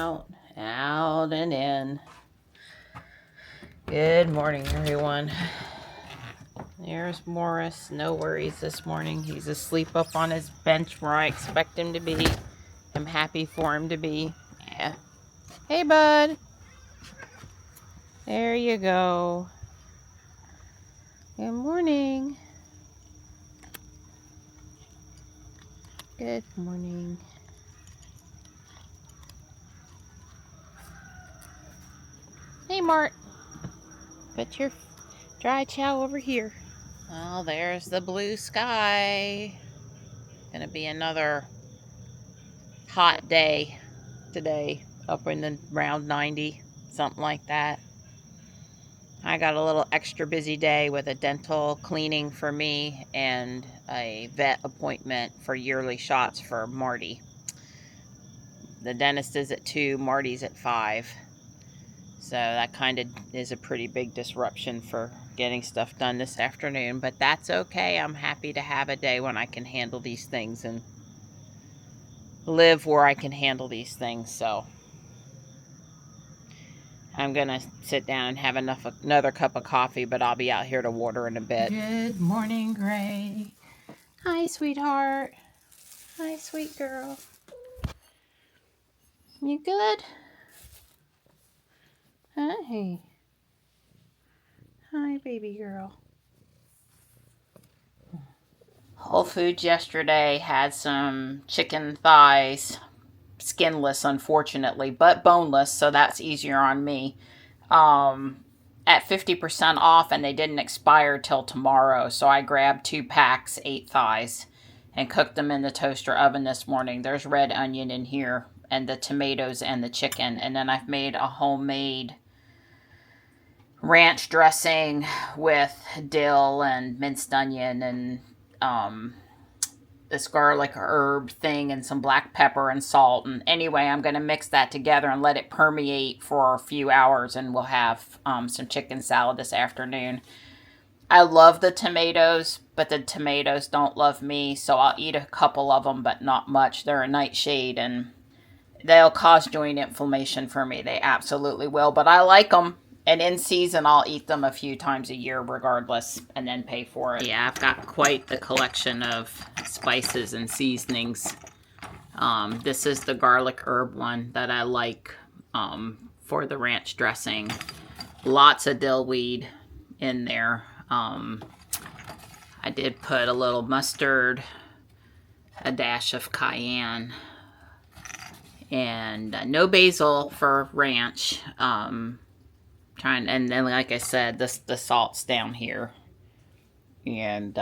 out and in. Good morning, everyone. There's Morris. No worries this morning. He's asleep up on his bench where I expect him to be. I'm happy for him to be. Yeah. Hey, bud. There you go. Good morning. Good morning. Hey, Mart. Put your dry chow over here. Well, there's the blue sky. Gonna be another hot day today, up in the around 90, something like that. I got a little extra busy day with a dental cleaning for me and a vet appointment for yearly shots for Marty. The dentist is at 2, Marty's at 5. So that kind of is a pretty big disruption for getting stuff done this afternoon. But that's okay. I'm happy to have a day when I can handle these things and live where I can handle these things. So I'm going to sit down and have another cup of coffee, but I'll be out here to water in a bit. Good morning, Gray. Hi, sweetheart. Hi, sweet girl. You good? Hi. Hi, baby girl. Whole Foods yesterday had some chicken thighs, skinless unfortunately, but boneless, so that's easier on me, at 50% off, and they didn't expire till tomorrow, so I grabbed 2 packs, 8 thighs, and cooked them in the toaster oven this morning. There's red onion in here, and the tomatoes and the chicken, and then I've made a homemade ranch dressing with dill and minced onion and this garlic herb thing and some black pepper and salt. And anyway, I'm going to mix that together and let it permeate for a few hours, and we'll have some chicken salad this afternoon. I love the tomatoes, but the tomatoes don't love me, so I'll eat a couple of them, but not much. They're a nightshade, and they'll cause joint inflammation for me. They absolutely will, but I like them. And in season, I'll eat them a few times a year regardless, and then pay for it. Yeah, I've got quite the collection of spices and seasonings. This is the garlic herb one that I like for the ranch dressing. Lots of dill weed in there. I did put a little mustard, a dash of cayenne, and no basil for ranch. And then, like I said, the salt's down here, and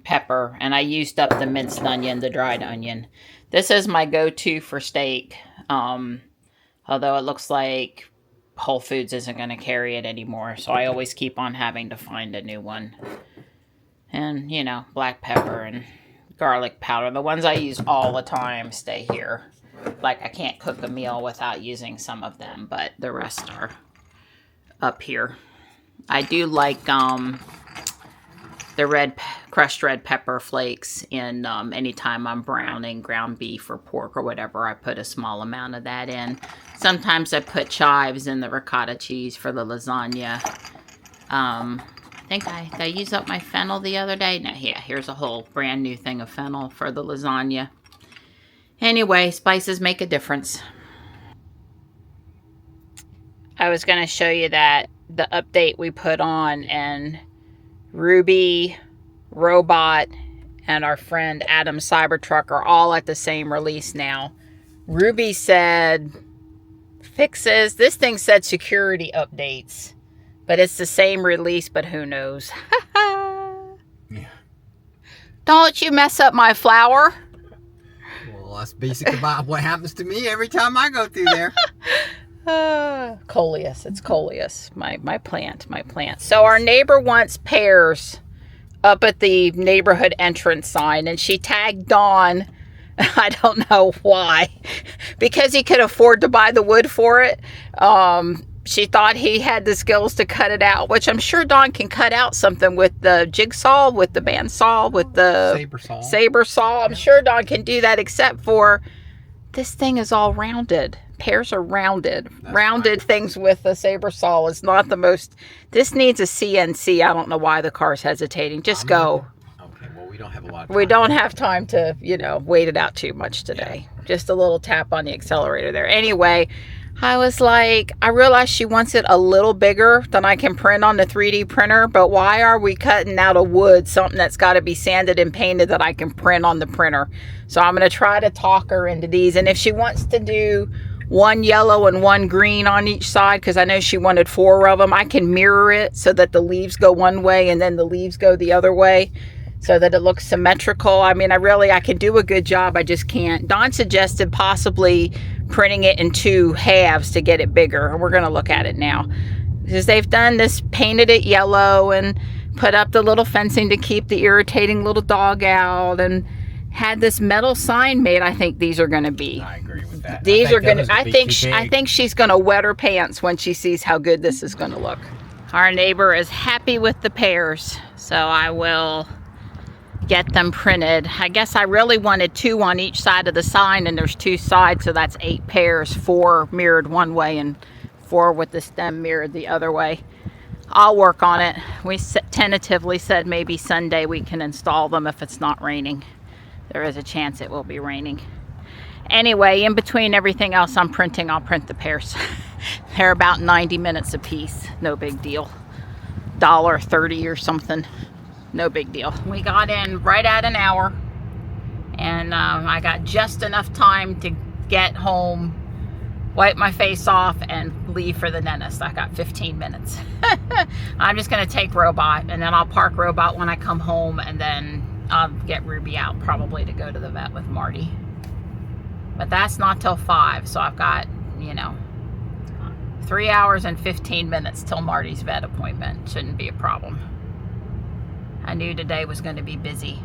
pepper, and I used up the minced onion, the dried onion. This is my go-to for steak, although it looks like Whole Foods isn't going to carry it anymore, so I always keep on having to find a new one. And, you know, black pepper and garlic powder. The ones I use all the time stay here. Like, I can't cook a meal without using some of them, but the rest are up here. I do like the crushed red pepper flakes in anytime I'm browning ground beef or pork or whatever. I put a small amount of that in. Sometimes I put chives in the ricotta cheese for the lasagna. I think I used up my fennel the other day. Now, yeah, here's a whole brand new thing of fennel for the lasagna. Anyway, spices make a difference. I was going to show you that the update we put on, and Ruby, Robot, and our friend Adam Cybertruck are all at the same release now. Ruby said fixes. This thing said security updates, but it's the same release, but who knows? Yeah. Don't you mess up my flower. Well, that's basically about what happens to me every time I go through there. Coleus. It's Coleus. My plant. So our neighbor wants pears up at the neighborhood entrance sign, and she tagged Dawn. I don't know why. Because he could afford to buy the wood for it. She thought he had the skills to cut it out, which I'm sure Dawn can cut out something with the jigsaw, with the bandsaw, with the saber saw. I'm sure Dawn can do that, except for this thing is all rounded. Pears are rounded. That's rounded fine. things with a saber saw is not the most. This needs a CNC. I don't know why the car's hesitating. Just go. Okay, well, we don't have a lot of time. We don't have time to, you know, wait it out too much today. Yeah. Just a little tap on the accelerator there. Anyway, I was like, I realized she wants it a little bigger than I can print on the 3D printer, but why are we cutting out of wood something that's got to be sanded and painted that I can print on the printer? So I'm going to try to talk her into these. And if she wants to do one yellow and one green on each side, because I know she wanted 4 of them, I can mirror it so that the leaves go one way and then the leaves go the other way, so that it looks symmetrical. I mean, I can do a good job. I just can't. Don suggested possibly printing it in 2 halves to get it bigger. And we're going to look at it now. Because they've done this, painted it yellow and put up the little fencing to keep the irritating little dog out, and had this metal sign made. I think these are going to be. I agree with that. These are going to, I think she's going to wet her pants when she sees how good this is going to look. Our neighbor is happy with the pears, so I will get them printed. I guess I really wanted 2 on each side of the sign, and there's 2 sides, so that's 8 pairs, 4 mirrored one way and 4 with the stem mirrored the other way. I'll work on it. We tentatively said maybe Sunday we can install them if it's not raining. There is a chance it will be raining. Anyway, in between everything else I'm printing, I'll print the pears. They're about 90 minutes a piece. No big deal. $1.30 or something. No big deal. We got in right at an hour, and I got just enough time to get home, wipe my face off, and leave for the dentist. I got 15 minutes. I'm just going to take Robot, and then I'll park Robot when I come home, and then I'll get Ruby out probably to go to the vet with Marty. But that's not till 5, so I've got, you know, 3 hours and 15 minutes till Marty's vet appointment. Shouldn't be a problem. I knew today was going to be busy.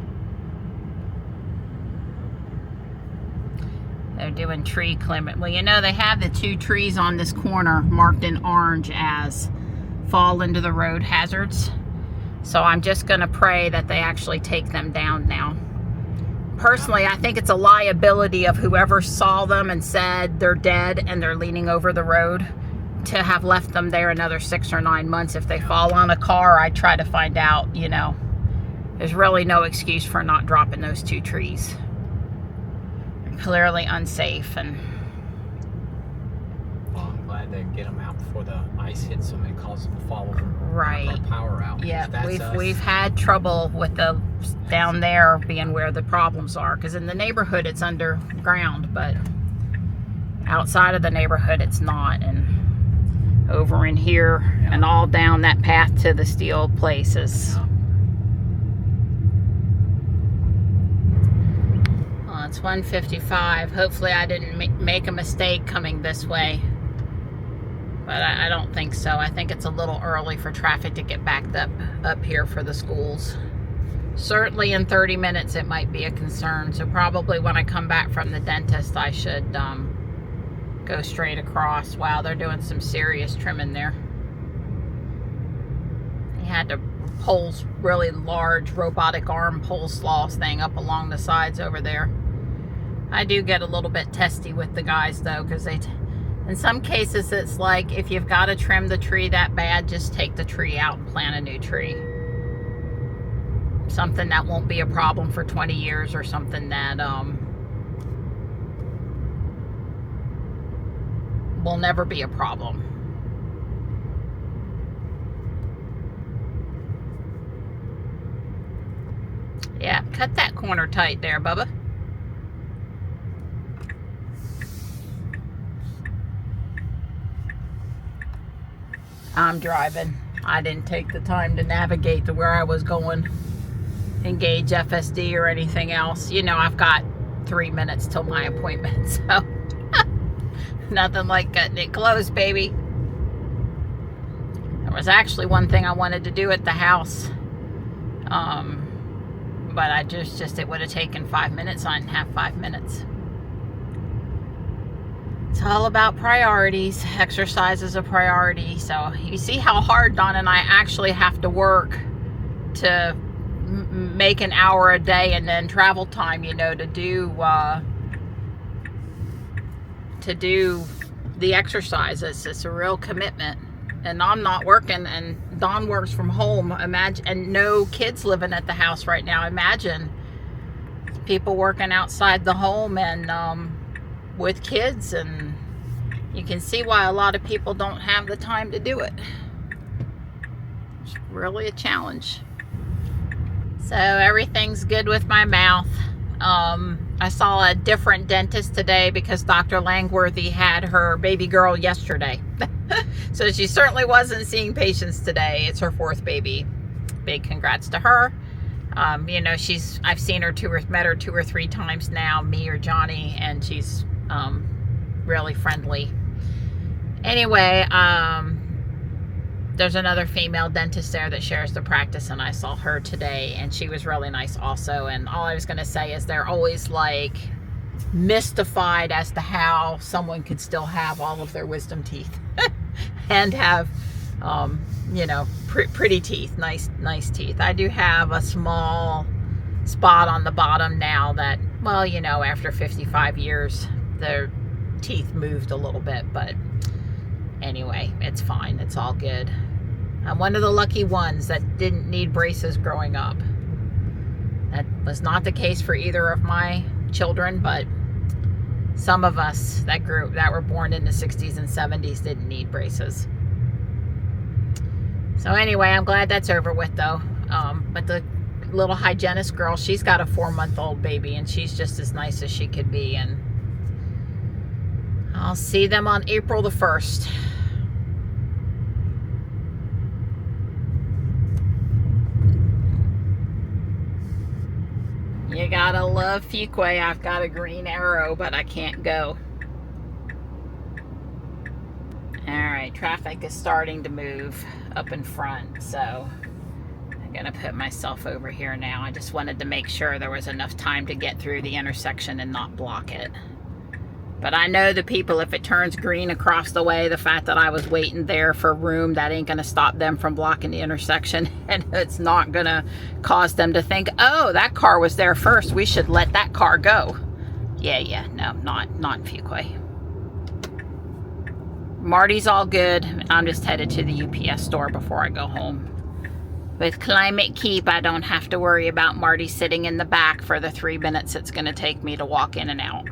They're doing tree clearing. Well, you know, they have the 2 trees on this corner marked in orange as fall into the road hazards. So I'm just going to pray that they actually take them down now. Personally, I think it's a liability of whoever saw them and said they're dead and they're leaning over the road to have left them there another 6 or 9 months. If they fall on a car, I try to find out, you know. There's really no excuse for not dropping those 2 trees. They're clearly unsafe, and well, I'm glad they get them out before the ice hits them and causes them to fall over. right. Our power out. Yeah, we've had trouble with the down there being where the problems are, because in the neighborhood it's underground, but outside of the neighborhood it's not, and over in here and all down that path to the steel places. It's 1:55. Hopefully I didn't make a mistake coming this way, but I don't think so. I think it's a little early for traffic to get backed up here for the schools. Certainly in 30 minutes it might be a concern, so probably when I come back from the dentist I should go straight across. Wow, they're doing some serious trimming there. They had to pull really large robotic arm pull saws thing up along the sides over there. I do get a little bit testy with the guys though, because in some cases it's like, if you've got to trim the tree that bad, just take the tree out and plant a new tree. Something that won't be a problem for 20 years, or something that will never be a problem. Yeah, cut that corner tight there, Bubba. I'm driving. I didn't take the time to navigate to where I was going, engage FSD or anything else. You know, I've got 3 minutes till my appointment, so nothing like cutting it close, baby. There was actually one thing I wanted to do at the house, but I just it would have taken 5 minutes. I didn't have 5 minutes. It's all about priorities. Exercise is a priority. So you see how hard Don and I actually have to work to make an hour a day, and then travel time, you know, to do to do the exercises. It's a real commitment. And I'm not working, and Dawn works from home. Imagine, and no kids living at the house right now. Imagine people working outside the home and with kids, and you can see why a lot of people don't have the time to do it. It's really a challenge. So everything's good with my mouth. I saw a different dentist today because Dr. Langworthy had her baby girl yesterday. So she certainly wasn't seeing patients today. It's her 4th baby. Big congrats to her. You know, I've seen her met her 2 or 3 times now, me or Johnny, and she's really friendly. Anyway, there's another female dentist there that shares the practice, and I saw her today, and she was really nice also. And all I was going to say is they're always like mystified as to how someone could still have all of their wisdom teeth and have you know, pretty teeth, nice teeth. I do have a small spot on the bottom now that, well, you know, after 55 years the teeth moved a little bit, but anyway, it's fine. It's all good. I'm one of the lucky ones that didn't need braces growing up. That was not the case for either of my children, but some of us that were born in the 60s and 70s didn't need braces. So anyway, I'm glad that's over with though. But the little hygienist girl, she's got a 4-month-old baby, and she's just as nice as she could be. And I'll see them on April the 1st. You gotta love Fuquay. I've got a green arrow, but I can't go. Alright, traffic is starting to move up in front, so I'm gonna put myself over here now. I just wanted to make sure there was enough time to get through the intersection and not block it. But I know the people, if it turns green across the way, the fact that I was waiting there for room, that ain't gonna stop them from blocking the intersection, and it's not gonna cause them to think, oh, that car was there first, we should let that car go. Yeah, no, not in Fuquay. Marty's all good. I'm just headed to the UPS store before I go home. With Climate Keep, I don't have to worry about Marty sitting in the back for the 3 minutes it's gonna take me to walk in and out.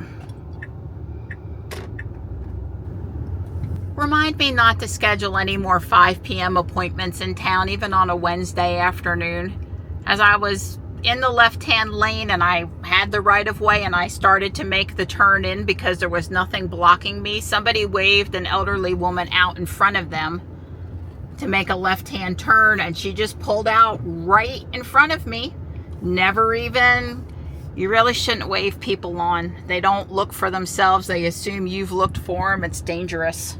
Remind me not to schedule any more 5 p.m. appointments in town, even on a Wednesday afternoon. As I was in the left-hand lane and I had the right-of-way and I started to make the turn in because there was nothing blocking me, somebody waved an elderly woman out in front of them to make a left-hand turn, and she just pulled out right in front of me. Never even... You really shouldn't wave people on. They don't look for themselves. They assume you've looked for them. It's dangerous.